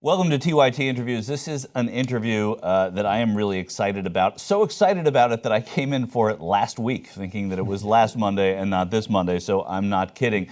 Welcome to TYT Interviews. This is an interview that I am really excited about. So excited about it that I came in for it last week, thinking that it was last Monday and not this Monday, so I'm not kidding.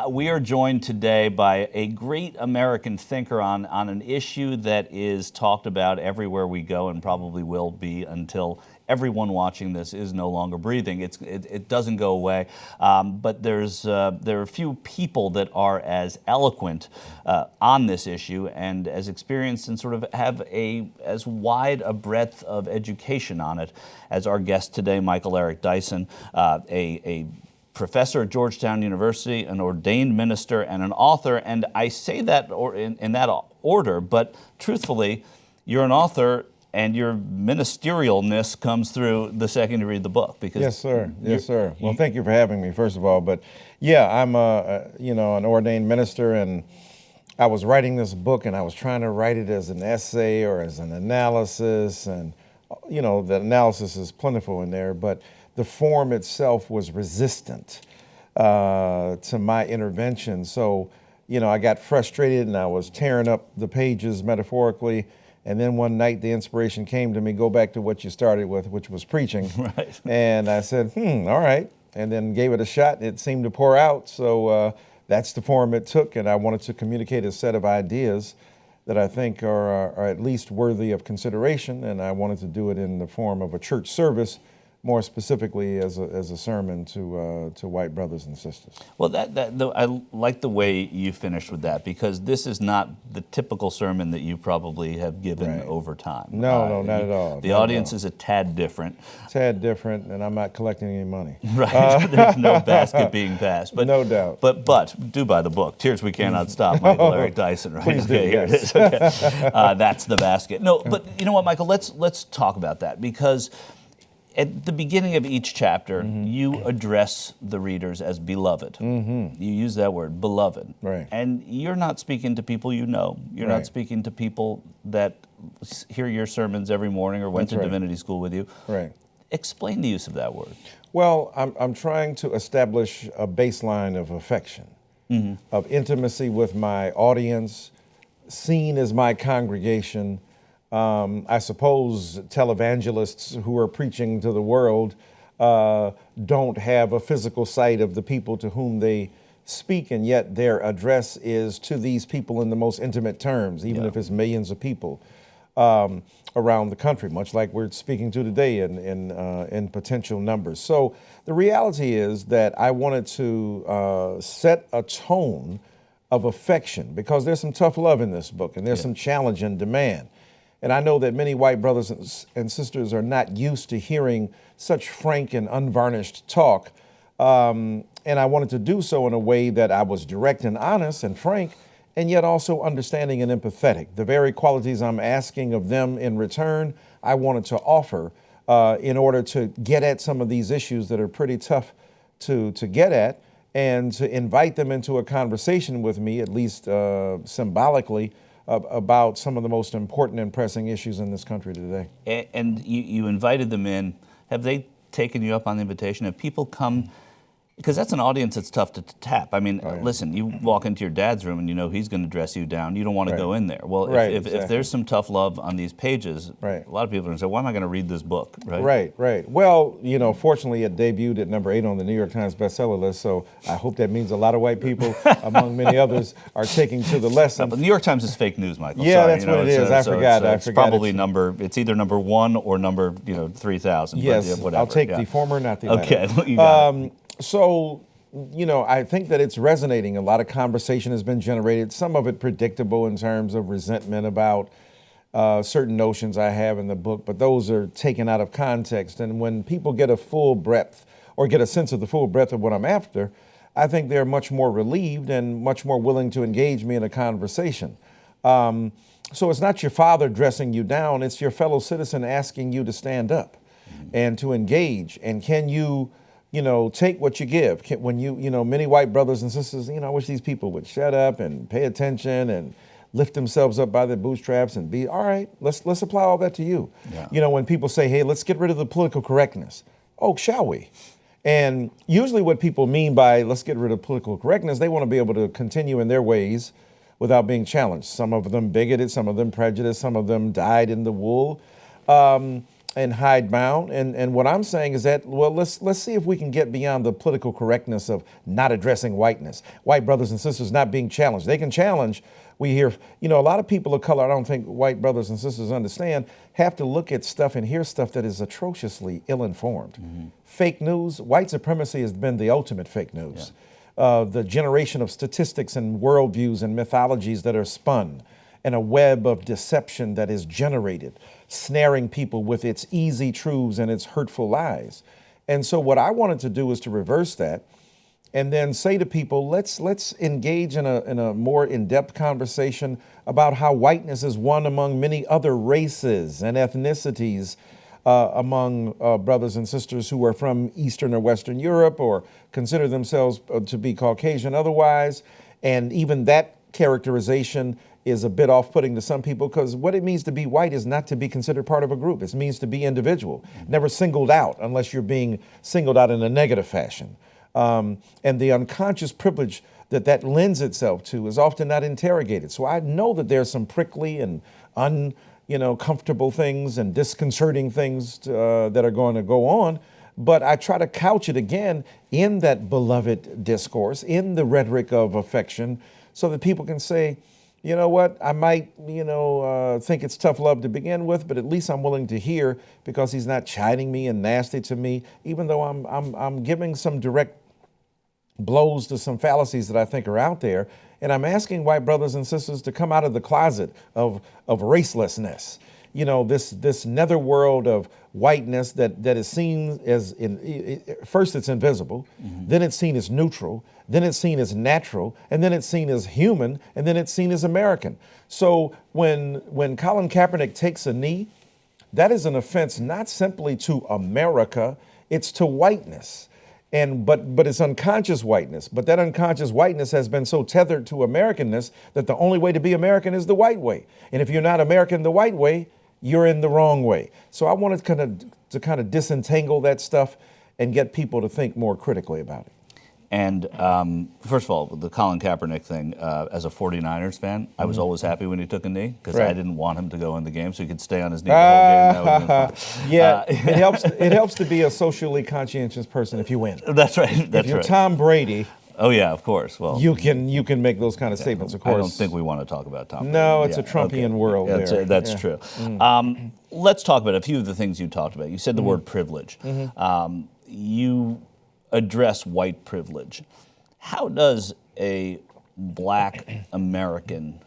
We are joined today by a great American thinker on an issue that is talked about everywhere we go and probably will be until everyone watching this is no longer breathing. It doesn't go away, but there are a few people that are as eloquent on this issue and as experienced and sort of have as wide a breadth of education on it as our guest today, Eric Dyson, a professor at Georgetown University, an ordained minister, and an author. And I say that in that order, but truthfully, you're an author and your ministerialness comes through the second you read the book. Because yes, sir. Yes, sir. Well, thank you for having me, first of all. But yeah, I'm an ordained minister, and I was writing this book, and I was trying to write it as an essay or as an analysis, and the analysis is plentiful in there, but the form itself was resistant to my intervention. So, I got frustrated, and I was tearing up the pages metaphorically. And then one night the inspiration came to me, go back to what you started with, which was preaching. Right. And I said, all right. And then gave it a shot, and it seemed to pour out. So that's the form it took. And I wanted to communicate a set of ideas that I think are at least worthy of consideration. And I wanted to do it in the form of a church service, more specifically as a sermon to white brothers and sisters. Well, I like the way you finished with that, because this is not the typical sermon that you probably have given over time. No, not at all. The audience is a tad different. And I'm not collecting any money. Right, there's no basket being passed. But, no doubt. But do buy the book, Tears We Cannot Stop, Eric Dyson, right? Please do, here it is. Okay. That's the basket. No, but you know what, Michael, let's talk about that, because at the beginning of each chapter, you address the readers as beloved. You use that word, beloved. Right. And you're not speaking to people you know. You're not speaking to people that hear your sermons every morning or went to divinity school with you. Right. Explain the use of that word. Well, I'm trying to establish a baseline of affection, of intimacy with my audience, seen as my congregation. I suppose televangelists who are preaching to the world don't have a physical sight of the people to whom they speak, and yet their address is to these people in the most intimate terms, even if it's millions of people around the country, much like we're speaking to today in potential numbers. So the reality is that I wanted to set a tone of affection, because there's some tough love in this book, and there's some challenge and demand. And I know that many white brothers and sisters are not used to hearing such frank and unvarnished talk. And I wanted to do so in a way that I was direct and honest and frank, and yet also understanding and empathetic. The very qualities I'm asking of them in return, I wanted to offer in order to get at some of these issues that are pretty tough to get at, and to invite them into a conversation with me, at least symbolically, about some of the most important and pressing issues in this country today. And you invited them in. Have they taken you up on the invitation? Have people come? Because that's an audience that's tough to tap. I mean, listen, you walk into your dad's room and you know he's going to dress you down. You don't want to go in there. Well, if there's some tough love on these pages, a lot of people are going to say, why am I going to read this book? Right. Well, fortunately it debuted at number 8 on the New York Times Bestseller list, so I hope that means a lot of white people, among many others, are taking to the lesson. But the New York Times is fake news, Michael. Yeah, sorry, that's what it is. I forgot. It's probably it's either number 1 or number 3,000. Yes, but whatever. I'll take the former, not the latter. Okay, you got it. So, I think that it's resonating. A lot of conversation has been generated, some of it predictable in terms of resentment about certain notions I have in the book, but those are taken out of context. And when people get a full breadth or get a sense of the full breadth of what I'm after, I think they're much more relieved and much more willing to engage me in a conversation. So it's not your father dressing you down, it's your fellow citizen asking you to stand up and to engage. And can you take what you give? When many white brothers and sisters, I wish these people would shut up and pay attention and lift themselves up by their bootstraps and be, all right, let's apply all that to you. Yeah. When people say, hey, let's get rid of the political correctness. Oh, shall we? And usually what people mean by let's get rid of political correctness, they want to be able to continue in their ways without being challenged. Some of them bigoted, some of them prejudiced, some of them dyed in the wool and hidebound. And what I'm saying is that, well, let's see if we can get beyond the political correctness of not addressing whiteness. White brothers and sisters not being challenged. They can challenge. We hear, a lot of people of color, I don't think white brothers and sisters understand, have to look at stuff and hear stuff that is atrociously ill-informed. Fake news, white supremacy has been the ultimate fake news. The generation of statistics and worldviews and mythologies that are spun, and a web of deception that is generated, snaring people with its easy truths and its hurtful lies. And so what I wanted to do is to reverse that and then say to people, let's engage in a more in-depth conversation about how whiteness is one among many other races and ethnicities among brothers and sisters who are from Eastern or Western Europe or consider themselves to be Caucasian otherwise. And even that characterization is a bit off-putting to some people, because what it means to be white is not to be considered part of a group. It means to be individual, never singled out unless you're being singled out in a negative fashion. And the unconscious privilege that lends itself to is often not interrogated. So I know that there's some prickly and uncomfortable things and disconcerting things that are going to go on, but I try to couch it again in that beloved discourse, in the rhetoric of affection, so that people can say, you know what, I might, think it's tough love to begin with, but at least I'm willing to hear, because he's not chiding me and nasty to me, even though I'm giving some direct blows to some fallacies that I think are out there. And I'm asking white brothers and sisters to come out of the closet of racelessness. This netherworld of whiteness that is seen as, first it's invisible, then it's seen as neutral, then it's seen as natural, and then it's seen as human, and then it's seen as American. So when Colin Kaepernick takes a knee, that is an offense not simply to America, it's to whiteness. But it's unconscious whiteness. But that unconscious whiteness has been so tethered to Americanness that the only way to be American is the white way. And if you're not American the white way, you're in the wrong way. So I wanted to kind of disentangle that stuff and get people to think more critically about it. And first of all, the Colin Kaepernick thing, as a 49ers fan, I was always happy when he took a knee, because I didn't want him to go in the game, so he could stay on his knee the whole game. That would've been fun. Yeah, it helps to be a socially conscientious person if you win. That's right. If you're Tom Brady, oh yeah, of course. Well, you can make those kind of statements. Of course, I don't think we want to talk about Tom Brady. No, it's a Trumpian world. That's true. Let's talk about a few of the things you talked about. You said the word privilege. You address white privilege. How does a black American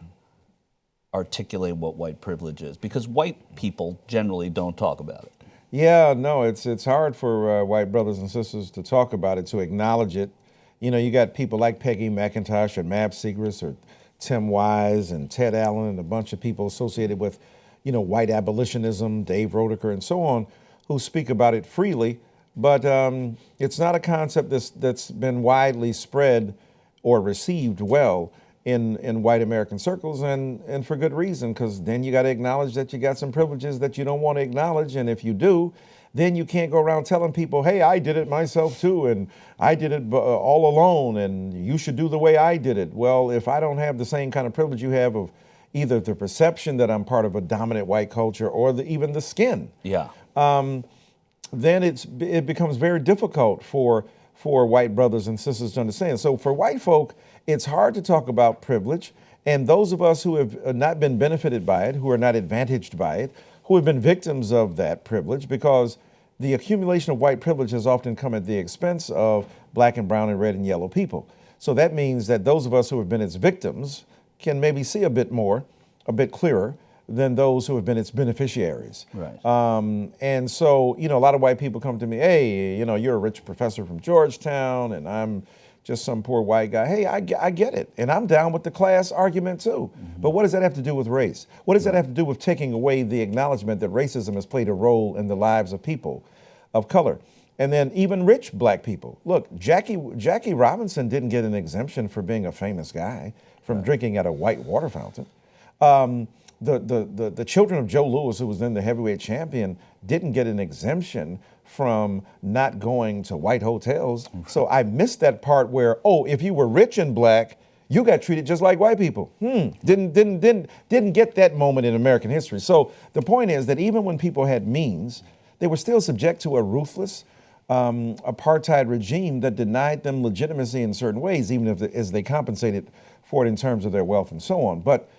articulate what white privilege is? Because white people generally don't talk about it. Yeah, no, it's hard for white brothers and sisters to talk about it, to acknowledge it. You got people like Peggy McIntosh or Mab Segrist or Tim Wise and Ted Allen and a bunch of people associated with, white abolitionism, Dave Roediger and so on, who speak about it freely. But it's not a concept that's been widely spread or received well in white American circles, and for good reason, because then you got to acknowledge that you got some privileges that you don't want to acknowledge, and if you do, then you can't go around telling people, hey, I did it myself too, and I did it all alone, and you should do the way I did it. Well, if I don't have the same kind of privilege you have of either the perception that I'm part of a dominant white culture or even the skin, then it becomes very difficult for white brothers and sisters to understand. So for white folk, it's hard to talk about privilege. And those of us who have not been benefited by it, who are not advantaged by it, who have been victims of that privilege, because the accumulation of white privilege has often come at the expense of black and brown and red and yellow people. So that means that those of us who have been its victims can maybe see a bit more, a bit clearer, than those who have been its beneficiaries. Right. And so, a lot of white people come to me, hey, you're a rich professor from Georgetown, and I'm just some poor white guy. Hey, I get it, and I'm down with the class argument too. But what does that have to do with race? What does that have to do with taking away the acknowledgement that racism has played a role in the lives of people of color? And then even rich black people. Look, Jackie Robinson didn't get an exemption for being a famous guy from drinking at a white water fountain. The children of Joe Louis, who was then the heavyweight champion, didn't get an exemption from not going to white hotels. So I missed that part where, if you were rich and black, You got treated just like white people. Didn't get that moment in American history. So the point is that even when people had means, they were still subject to a ruthless apartheid regime that denied them legitimacy in certain ways, even if as they compensated for it in terms of their wealth and so on. But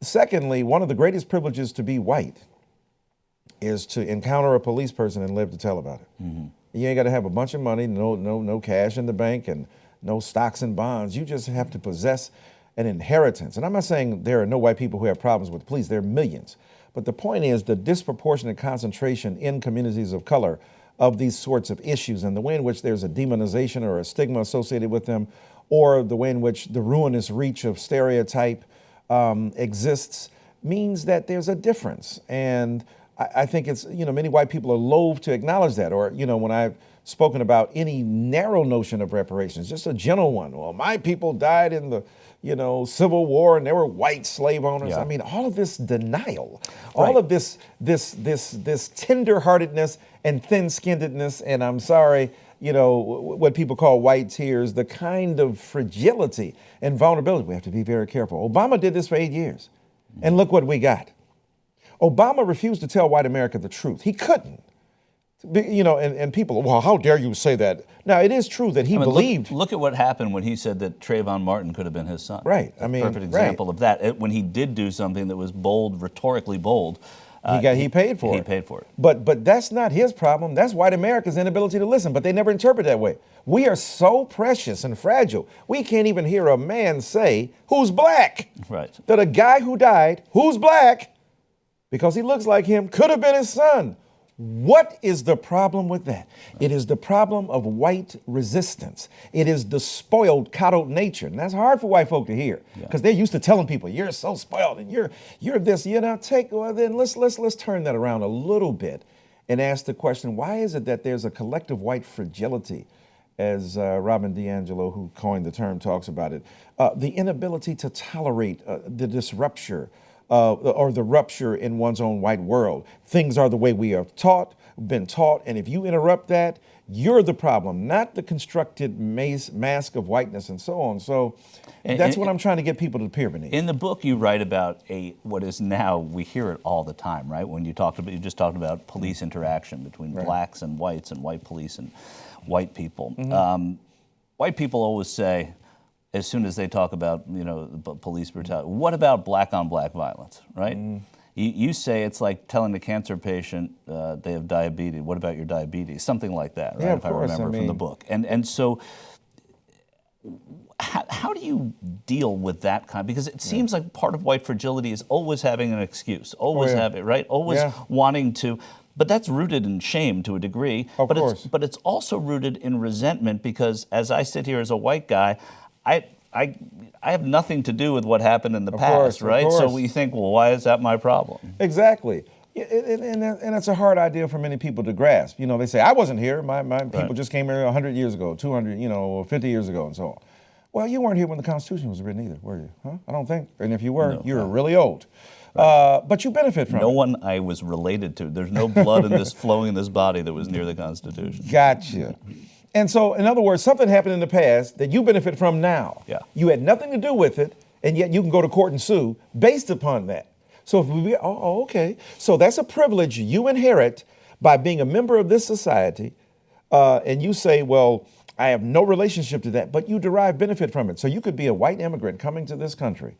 secondly, one of the greatest privileges to be white is to encounter a police person and live to tell about it. You ain't got to have a bunch of money, no cash in the bank, and no stocks and bonds. You just have to possess an inheritance. And I'm not saying there are no white people who have problems with police. There are millions. But the point is the disproportionate concentration in communities of color of these sorts of issues, and the way in which there's a demonization or a stigma associated with them, or the way in which the ruinous reach of stereotype exists, means that there's a difference. And I think it's, many white people are loath to acknowledge that. Or, when I've spoken about any narrow notion of reparations, just a general one. Well, my people died in the, Civil War and they were white slave owners. Yeah. I mean, all of this denial, Right. all of this tender-heartedness and thin-skinnedness, and I'm sorry, what people call white tears, the kind of fragility and vulnerability. We have to be very careful. Obama did this for 8 years, and look what we got. Obama refused to tell white America the truth. He couldn't. And people, well, how dare you say that? Now, it is true that he believed. Look at what happened when he said that Trayvon Martin could have been his son. Right. Perfect example of that. When he did do something that was bold, rhetorically bold. He paid for it. He paid for it. But that's not his problem. That's white America's inability to listen. But they never interpret that way. We are so precious and fragile. We can't even hear a man say, who's black? Right. That a guy who died, who's black, because he looks like him, could have been his son. What is the problem with that? It is the problem of white resistance. It is the spoiled, coddled nature. And that's hard for white folk to hear, because they're used to telling people, you're so spoiled and you're this, then let's turn that around a little bit and ask the question, why is it that there's a collective white fragility, as Robin DiAngelo, who coined the term, talks about it, the inability to tolerate the disruption, or the rupture in one's own white world. Things are the way we are been taught, and if you interrupt that, you're the problem, not the constructed mask of whiteness and so on. So that's what I'm trying to get people to peer beneath. In the book, you write about what is now, we hear it all the time, right? When you just talked about police interaction between blacks and whites, and white police and white people. White people always say, as soon as they talk about, police brutality, what about black-on-black violence, right? You say it's like telling a cancer patient they have diabetes. What about your diabetes? Something like that, right? Yeah, of if I course. remember from the book. And so how do you deal with that kind? Because it seems like part of white fragility is always having an excuse, always having, right? Always wanting to. But that's rooted in shame to a degree. Of course. But it's also rooted in resentment, because as I sit here as a white guy, I have nothing to do with what happened in the past, right? So we think, well, why is that my problem? Exactly. And it's a hard idea for many people to grasp. They say, I wasn't here. My people just came here 100 years ago, 200, 50 years ago, and so on. Well, you weren't here when the Constitution was written either, were you? Huh? I don't think. And if you were, you were really old. But you benefit from it. No one I was related to. There's no blood in this flowing in this body that was near the Constitution. Gotcha. And so, in other words, something happened in the past that you benefit from now. Yeah. You had nothing to do with it, and yet you can go to court and sue based upon that. So if okay. So that's a privilege you inherit by being a member of this society, and you say, well, I have no relationship to that, but you derive benefit from it. So you could be a white immigrant coming to this country,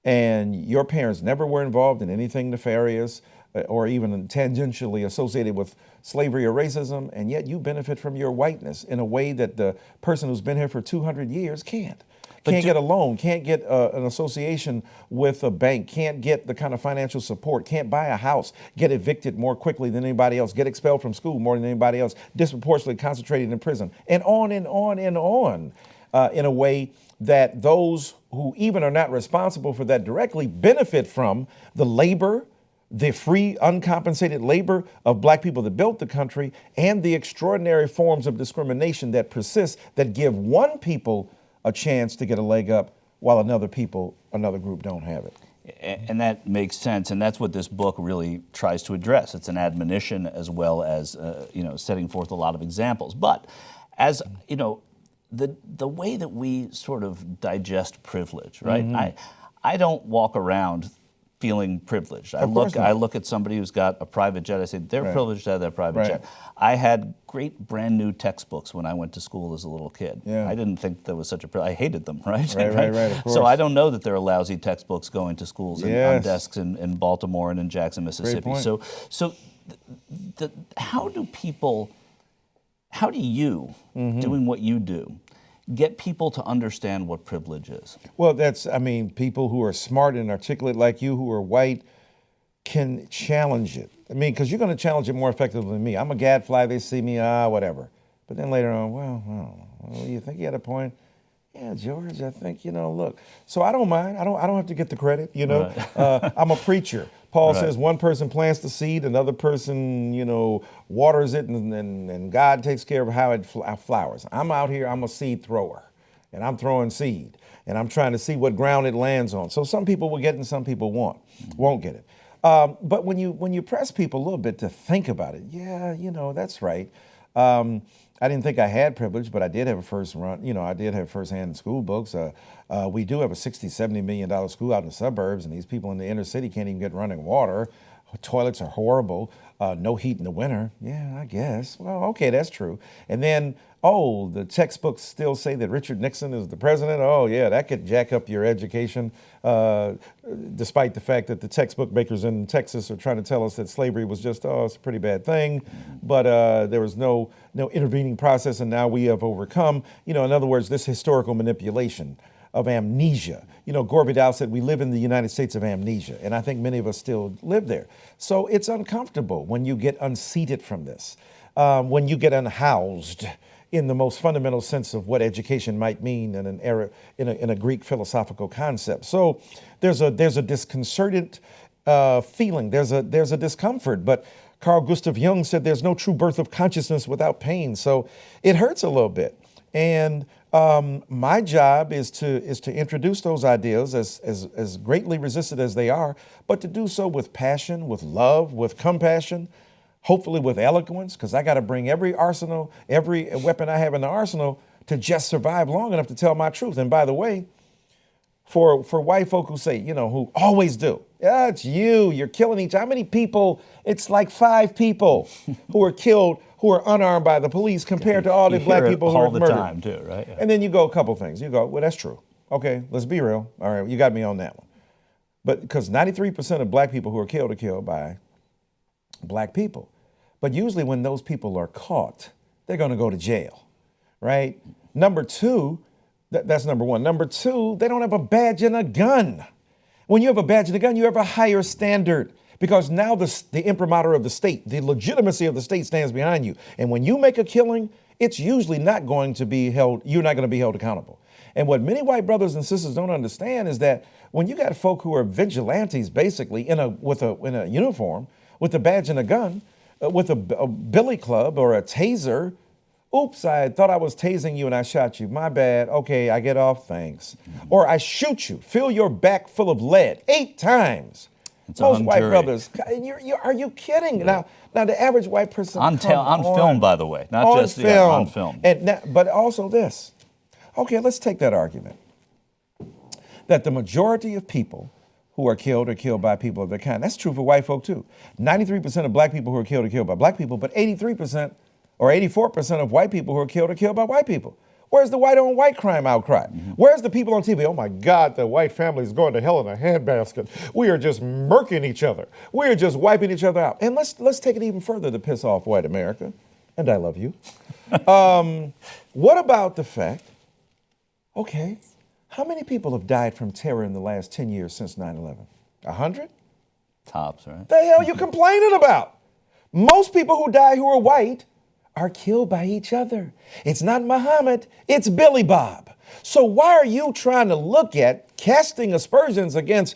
and your parents never were involved in anything nefarious or even tangentially associated with slavery or racism, and yet you benefit from your whiteness in a way that the person who's been here for 200 years can't. Can't get a loan, can't get an association with a bank, can't get the kind of financial support, can't buy a house, get evicted more quickly than anybody else, get expelled from school more than anybody else, disproportionately concentrated in prison, and on and on and on, in a way that those who even are not responsible for that directly benefit from the labor, the free, uncompensated labor of black people that built the country, and the extraordinary forms of discrimination that persist that give one people a chance to get a leg up while another group don't have it. And that makes sense, and that's what this book really tries to address. It's an admonition as well as setting forth a lot of examples. But as the way that we sort of digest privilege, right? Mm-hmm. I don't walk around feeling privileged. Of course not. I look at somebody who's got a private jet. I say they're Right. privileged to have that private Right. jet. I had great brand new textbooks when I went to school as a little kid. Yeah. I didn't think that was such a privilege. I hated them, right? Right, of course. So I don't know that there are lousy textbooks going to schools and on Yes. desks in Baltimore and in Jackson, Mississippi. point. So how do you, Mm-hmm. doing what you do, get people to understand what privilege is? Well, people who are smart and articulate like you, who are white, can challenge it. I mean, because you're going to challenge it more effectively than me. I'm a gadfly. They see me, whatever. But then later on, well, you think you had a point? Yeah, George, I think, look. So I don't mind. I don't have to get the credit, Right. I'm a preacher. Paul Right. says one person plants the seed, another person, waters it, and God takes care of how it flowers. I'm out here, I'm a seed thrower, and I'm throwing seed, and I'm trying to see what ground it lands on. So some people will get it and some people won't get it. But when you press people a little bit to think about it, that's right. I didn't think I had privilege, but I did have a first run. I did have first-hand school books. We do have a $60-70 million school out in the suburbs, and these people in the inner city can't even get running water. Toilets are horrible. No heat in the winter. Yeah, I guess. Well, okay, that's true. And then, the textbooks still say that Richard Nixon is the president. Oh, yeah, that could jack up your education, despite the fact that the textbook makers in Texas are trying to tell us that slavery was just, it's a pretty bad thing. But there was no intervening process, and now we have overcome. In other words, this historical manipulation of amnesia. Gore Vidal said we live in the United States of amnesia, and I think many of us still live there. So it's uncomfortable when you get unseated from this, when you get unhoused in the most fundamental sense of what education might mean in an era, in a Greek philosophical concept. So there's a disconcerted feeling. There's a discomfort. But Carl Gustav Jung said there's no true birth of consciousness without pain. So it hurts a little bit. And my job is to introduce those ideas as greatly resisted as they are, but to do so with passion, with love, with compassion, hopefully with eloquence, because I got to bring every weapon I have in the arsenal to just survive long enough to tell my truth. And by the way, for white folk who say, who always do, yeah, it's you're killing each. How many people? It's like 5 people who are killed, who are unarmed by the police compared to all the black people who are murdered. All the time, too, right? Yeah. And then you go a couple things. You go, well, that's true. Okay, let's be real. All right, you got me on that one. But because 93% of black people who are killed by black people. But usually when those people are caught, they're going to go to jail, right? Number 2, that's number 1. Number 2, they don't have a badge and a gun. When you have a badge and a gun, you have a higher standard, because now the imprimatur of the state, the legitimacy of the state stands behind you. And when you make a killing, it's usually not going to be held, you're not going to be held accountable. And what many white brothers and sisters don't understand is that when you got folk who are vigilantes, basically in a uniform, with a badge and a gun, with a billy club or a taser, oops, I thought I was tasing you and I shot you. My bad. Okay, I get off, thanks. Or I shoot you, fill your back full of lead 8 times. Most white brothers, are you kidding? Now the average white person on film, by the way, not just on film. But also this. Okay, let's take that argument that the majority of people who are killed by people of their kind. That's true for white folk too. 93% of black people who are killed by black people, but 83% or 84% of white people who are killed by white people. Where's the white on white crime outcry? Mm-hmm. Where's the people on TV? Oh my God, the white family is going to hell in a handbasket. We are just murking each other. We are just wiping each other out. And let's take it even further to piss off white America. And I love you. What about the fact, okay, how many people have died from terror in the last 10 years since 9/11? 100? Tops, right? The hell you complaining about? Most people who die who are white are killed by each other. It's not Muhammad, it's Billy Bob. So why are you trying to look at casting aspersions against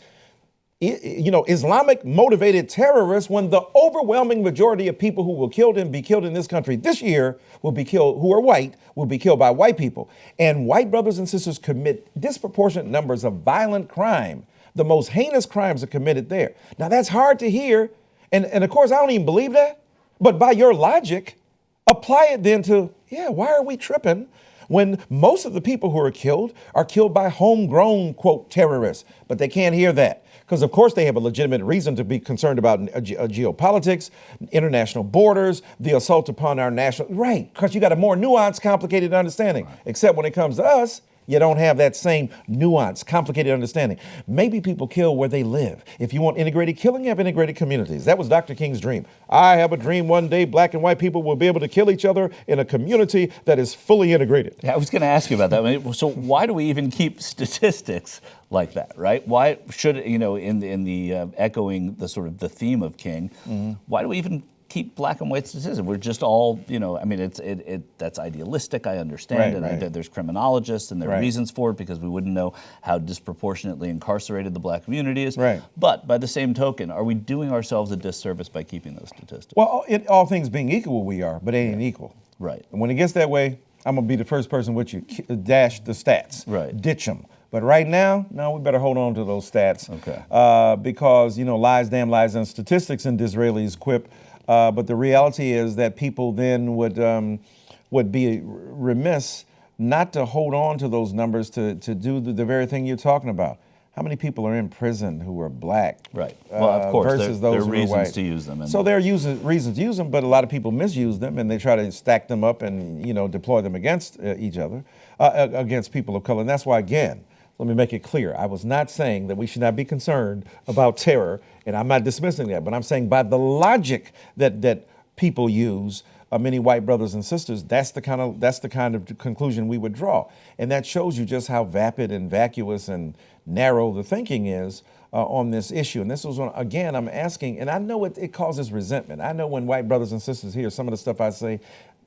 Islamic motivated terrorists when the overwhelming majority of people who will be killed in this country this year will be killed, who are white, will be killed by white people. And white brothers and sisters commit disproportionate numbers of violent crime. The most heinous crimes are committed there. Now that's hard to hear. And of course, I don't even believe that. But by your logic, apply it then to, why are we tripping when most of the people who are killed by homegrown, quote, terrorists. But they can't hear that because, of course, they have a legitimate reason to be concerned about geopolitics, international borders, the assault upon our national, right, because you got a more nuanced, complicated understanding, except when it comes to us, you don't have that same nuance, complicated understanding. Maybe people kill where they live. If you want integrated killing, you have integrated communities. That was Dr. King's dream. I have a dream one day black and white people will be able to kill each other in a community that is fully integrated. Yeah, I was going to ask you about that. I mean, so why do we even keep statistics like that, right? Why should, in the echoing the sort of the theme of King, why do we even keep black and white statistics? We're just all, I mean, that's idealistic, I understand, and there's criminologists and there are reasons for it because we wouldn't know how disproportionately incarcerated the black community is. Right. But by the same token, are we doing ourselves a disservice by keeping those statistics? Well, all things being equal, we are, but it ain't equal. Right. And when it gets that way, I'm gonna be the first person with you, dash the stats, ditch them. But right now, no, we better hold on to those stats. Okay. Because, lies, damn lies, and statistics in Disraeli's quip. But the reality is that people then would be remiss not to hold on to those numbers to do the very thing you're talking about. How many people are in prison who are black? Right. Well, of course, versus there those are who are reasons white. to use them. So there are reasons to use them, but a lot of people misuse them, and they try to stack them up and deploy them against each other, against people of color. And that's why, again, let me make it clear. I was not saying that we should not be concerned about terror, and I'm not dismissing that, but I'm saying by the logic that people use, many white brothers and sisters, that's the kind of conclusion we would draw. And that shows you just how vapid and vacuous and narrow the thinking is on this issue. And this was one, again, I'm asking, and I know it causes resentment. I know when white brothers and sisters hear some of the stuff I say,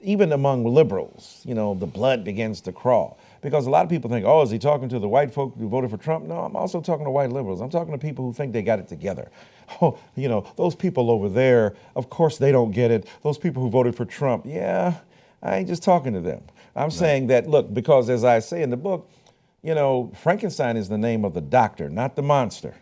even among liberals, the blood begins to crawl. Because a lot of people think, oh, is he talking to the white folk who voted for Trump? No, I'm also talking to white liberals. I'm talking to people who think they got it together. Oh, those people over there, of course they don't get it. Those people who voted for Trump, yeah, I ain't just talking to them. I'm saying that, look, because as I say in the book, Frankenstein is the name of the doctor, not the monster.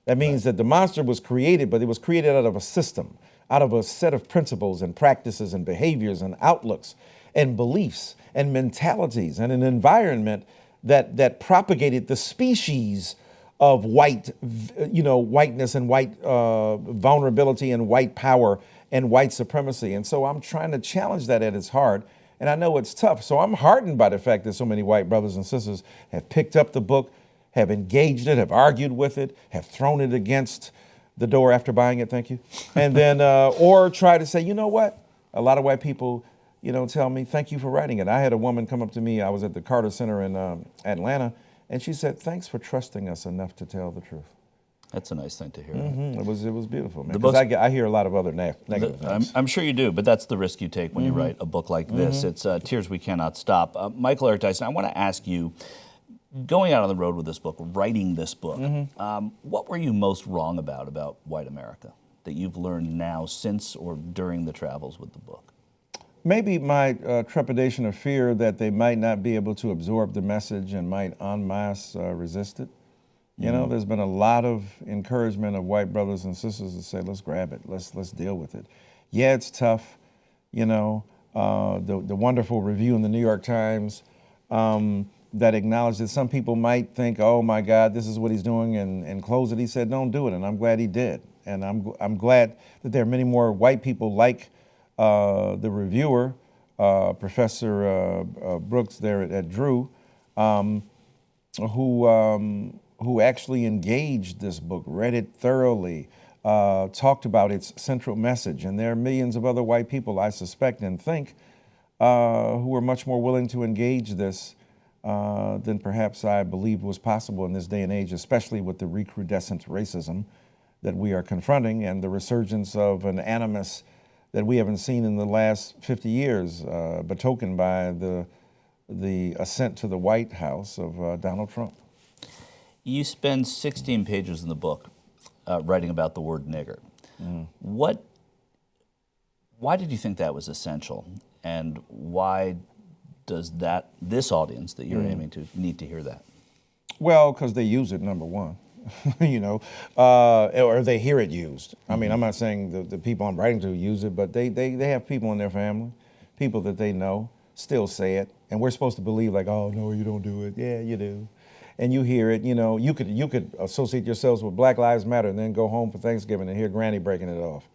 That means that the monster was created, but it was created out of a system, out of a set of principles and practices and behaviors and outlooks and beliefs and mentalities and an environment that propagated the species of whiteness and white vulnerability and white power and white supremacy. And so I'm trying to challenge that at its heart. And I know it's tough. So I'm heartened by the fact that so many white brothers and sisters have picked up the book, have engaged it, have argued with it, have thrown it against the door after buying it, thank you. And then, or try to say, you know what? A lot of white people, tell me, thank you for writing it. I had a woman come up to me, I was at the Carter Center in Atlanta, and she said, thanks for trusting us enough to tell the truth. That's a nice thing to hear. It was beautiful, man. Because I hear a lot of other negative things. I'm sure you do, but that's the risk you take when you write a book like this. It's Tears We Cannot Stop. Michael Eric Dyson, I want to ask you, going out on the road with this book, writing this book, what were you most wrong about white America that you've learned now since or during the travels with the book? Maybe my trepidation or fear that they might not be able to absorb the message and might en masse resist it. There's been a lot of encouragement of white brothers and sisters to say, let's grab it, let's deal with it. Yeah, it's tough. The wonderful review in the New York Times that acknowledged that some people might think, oh my God, this is what he's doing, and close it. He said, don't do it, and I'm glad he did. And I'm glad that there are many more white people like the reviewer, Professor Brooks there at Drew, who actually engaged this book, read it thoroughly, talked about its central message. And there are millions of other white people, I suspect and think, who are much more willing to engage this than perhaps I believed was possible in this day and age, especially with the recrudescent racism that we are confronting and the resurgence of an animus that we haven't seen in the last 50 years, betokened by the ascent to the White House of Donald Trump. You spend 16 pages in the book writing about the word nigger. Why did you think that was essential, and why does this audience that you're aiming to need to hear that? Well, because they use it, number one. Or they hear it used. I mean, I'm not saying the people I'm writing to use it, but they have people in their family, people that they know still say it, and we're supposed to believe like, oh no, you don't do it. Yeah, you do. And you hear it, you could associate yourselves with Black Lives Matter and then go home for Thanksgiving and hear Granny breaking it off,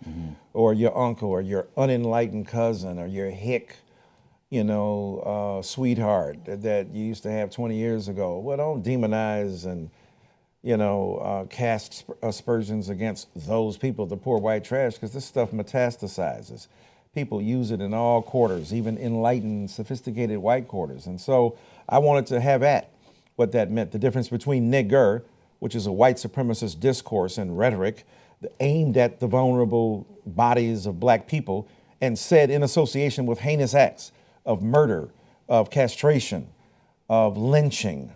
or your uncle, or your unenlightened cousin, or your hick, sweetheart that you used to have 20 years ago. Well, don't demonize and cast aspersions against those people, the poor white trash, because this stuff metastasizes. People use it in all quarters, even enlightened, sophisticated white quarters. And so I wanted to have at what that meant, the difference between nigger, which is a white supremacist discourse and rhetoric aimed at the vulnerable bodies of black people and said in association with heinous acts of murder, of castration, of lynching,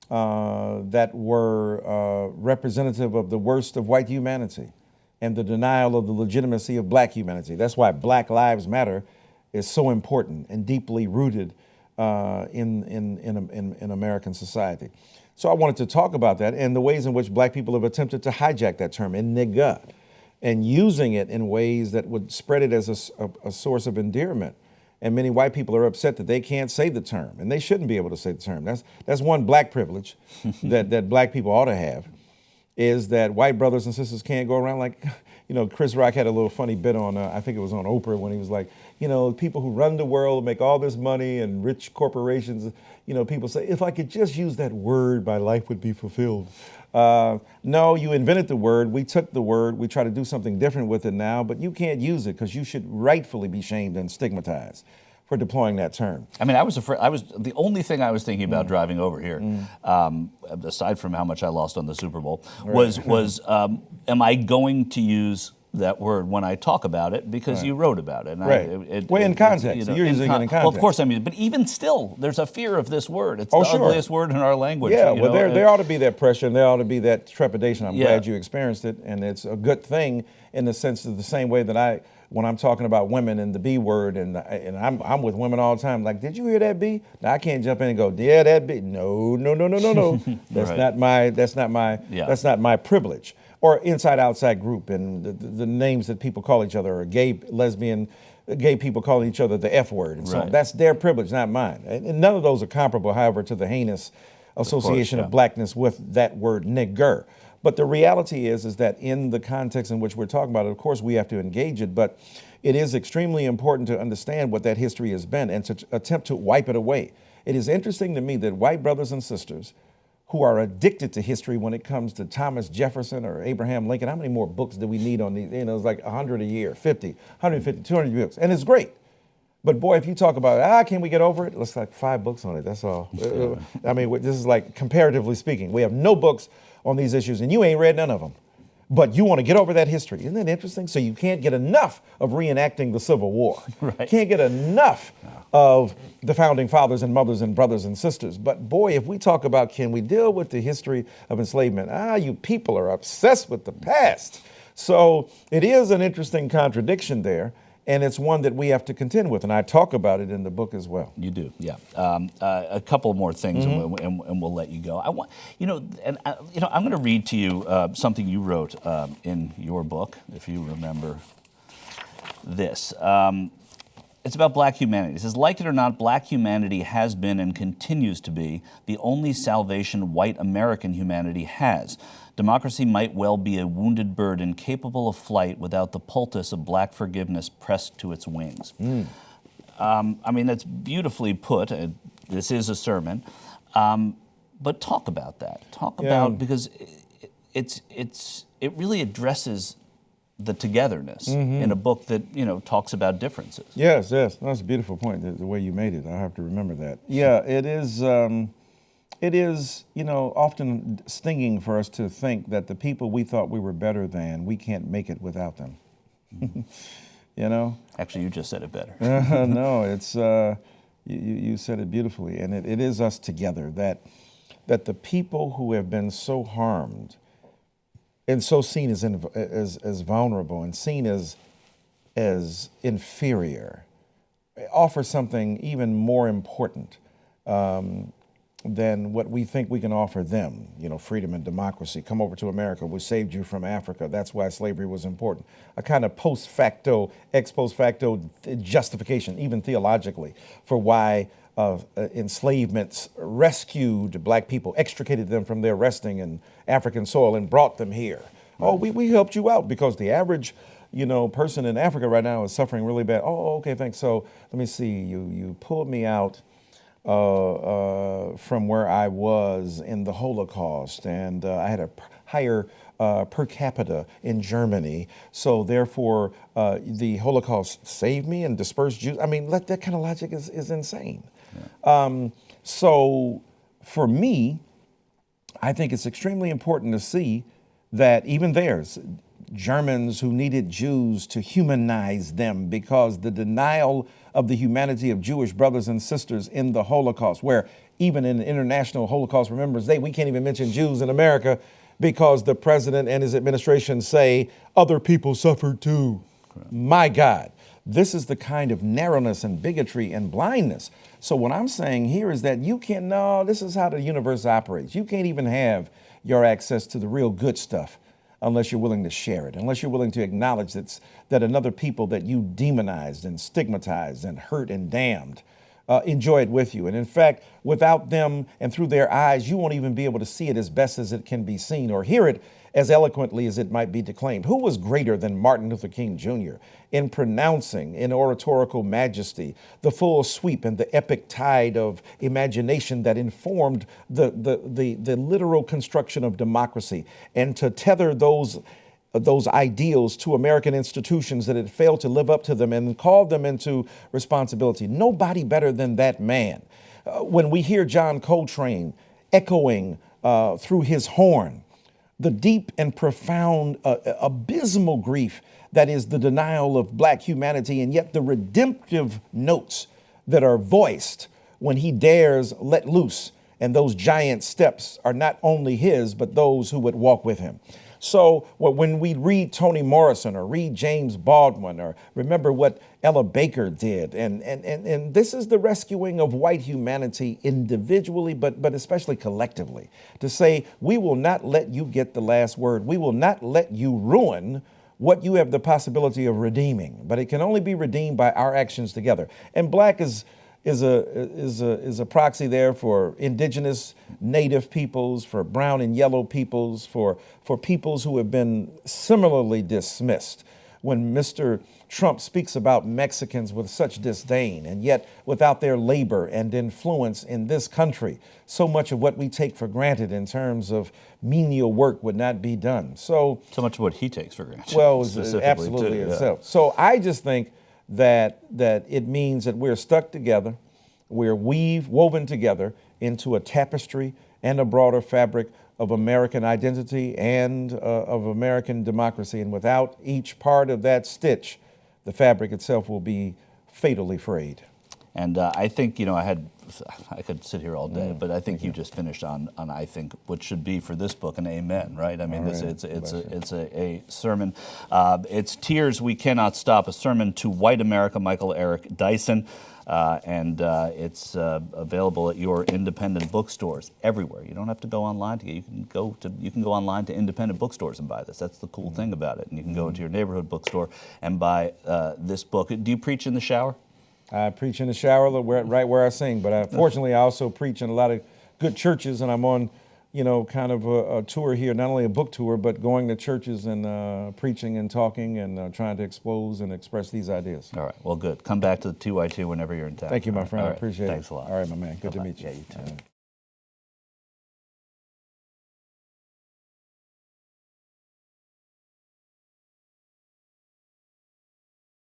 that were representative of the worst of white humanity and the denial of the legitimacy of black humanity. That's why Black Lives Matter is so important and deeply rooted in American society. So I wanted to talk about that and the ways in which black people have attempted to hijack that term, in nigga, and using it in ways that would spread it as a source of endearment. And many white people are upset that they can't say the term, and they shouldn't be able to say the term. That's one black privilege that black people ought to have, is that white brothers and sisters can't go around like, Chris Rock had a little funny bit on, I think it was on Oprah, when he was like, people who run the world make all this money and rich corporations, people say, if I could just use that word, my life would be fulfilled. No, you invented the word. We took the word. We try to do something different with it now, but you can't use it because you should rightfully be shamed and stigmatized for deploying that term. I mean, I was the only thing I was thinking about driving over here, aside from how much I lost on the Super Bowl, was am I going to use that word when I talk about it, because you wrote about it. And well, in context. You're using it in context. Well, of course, but even still, there's a fear of this word. It's the ugliest word in our language. Yeah, well, there ought to be that pressure and there ought to be that trepidation. I'm glad you experienced it, and it's a good thing in the sense of the same way that when I'm talking about women and the B word, and I'm with women all the time, like, did you hear that B? Now, I can't jump in and go, yeah, that B. No. That's not my privilege. Or inside outside group, and the names that people call each other, or gay, lesbian, gay people calling each other the F word and so on. That's their privilege, not mine. And none of those are comparable, however, to the heinous association of blackness with that word nigger. But the reality is that in the context in which we're talking about it, of course, we have to engage it, but it is extremely important to understand what that history has been and to attempt to wipe it away. It is interesting to me that white brothers and sisters who are addicted to history when it comes to Thomas Jefferson or Abraham Lincoln, how many more books do we need on these? It's like 100 a year, 50, 150, 200 books, and it's great. But boy, if you talk about, can we get over it? Let's like 5 books on it, that's all. I mean, this is like, comparatively speaking, we have no books on these issues, and you ain't read none of them. But you want to get over that history. Isn't that interesting? So you can't get enough of reenacting the Civil War. Can't get enough of the founding fathers and mothers and brothers and sisters. But boy, if we talk about, can we deal with the history of enslavement? You people are obsessed with the past. So it is an interesting contradiction there. And it's one that we have to contend with, and I talk about it in the book as well. You do, yeah. A couple more things, and we'll let you go. I'm going to read to you something you wrote in your book, if you remember this. It's about black humanity. It says, like it or not, black humanity has been and continues to be the only salvation white American humanity has. Democracy might well be a wounded bird incapable of flight without the poultice of black forgiveness pressed to its wings. I mean, that's beautifully put. This is a sermon. But talk about that. Talk about, because it really addresses the togetherness in a book that talks about differences. Yes, that's a beautiful point. The way you made it, I have to remember that. Yeah, it is. It is, often stinging for us to think that the people we thought we were better than, we can't make it without them. Actually, you just said it better. No, it's you said it beautifully, and it is us together that the people who have been so harmed and so seen as vulnerable and seen as inferior offer something even more important. than what we think we can offer them. You know, freedom and democracy. Come over to America. We saved you from Africa. That's why slavery was important. A kind of post facto, ex post facto justification, even theologically, for why enslavements rescued black people, extricated them from their resting in African soil and brought them here. Oh, we helped you out because the average, you know, person in Africa right now is suffering really bad. Oh, okay, thanks. So let me see. You pulled me out from where I was in the Holocaust, and I had a higher per capita in Germany. So therefore, the Holocaust saved me and dispersed Jews. I mean, that kind of logic is insane. Yeah. So for me, I think it's extremely important to see that even there's Germans who needed Jews to humanize them, because the denial of the humanity of Jewish brothers and sisters in the Holocaust, where even in International Holocaust Remembrance Day, we can't even mention Jews in America because the president and his administration say other people suffered too. Correct. My God, this is the kind of narrowness and bigotry and blindness. So what I'm saying here is that you can't, no, this is how the universe operates. You can't even have your access to the real good stuff unless you're willing to share it, unless you're willing to acknowledge that another people that you demonized and stigmatized and hurt and damned enjoy it with you. And in fact, without them and through their eyes, you won't even be able to see it as best as it can be seen or hear it as eloquently as it might be declaimed. Who was greater than Martin Luther King Jr. in pronouncing in oratorical majesty the full sweep and the epic tide of imagination that informed the literal construction of democracy, and to tether those ideals to American institutions that had failed to live up to them and called them into responsibility? Nobody better than that man. When we hear John Coltrane echoing through his horn the deep and profound, abysmal grief that is the denial of black humanity, and yet the redemptive notes that are voiced when he dares let loose, and those giant steps are not only his, but those who would walk with him. So when we read Toni Morrison or read James Baldwin or remember what Ella Baker did, and this is the rescuing of white humanity individually, but especially collectively, to say, we will not let you get the last word. We will not let you ruin what you have the possibility of redeeming, but it can only be redeemed by our actions together. And black is a proxy there for indigenous native peoples, for brown and yellow peoples, for peoples who have been similarly dismissed. When Mr. Trump speaks about Mexicans with such disdain, and yet without their labor and influence in this country, so much of what we take for granted in terms of menial work would not be done. So much of what he takes for granted. Well, absolutely too, itself. Yeah. So I just think that it means that we're stuck together, we're woven together into a tapestry and a broader fabric of American identity and of American democracy. And without each part of that stitch, the fabric itself will be fatally frayed. And I think, you know, I could sit here all day, but I think you just finished on I think what should be for this book an amen, right? I mean, it's a sermon. It's Tears We Cannot Stop, a sermon to white America, Michael Eric Dyson. And it's available at your independent bookstores everywhere. You don't have to go online to get. You can go online to independent bookstores and buy this. That's the cool thing about it. And you can go into your neighborhood bookstore and buy this book. Do you preach in the shower? I preach in the shower, right where I sing. But fortunately, I also preach in a lot of good churches, and I'm on, you know, kind of a tour here, not only a book tour, but going to churches and preaching and talking and trying to expose and express these ideas. All right. Well, good. Come back to the 2x2 whenever you're in town. Thank you, my friend. I appreciate it. Thanks a lot. All right, my man. Good to meet you. Yeah, you too.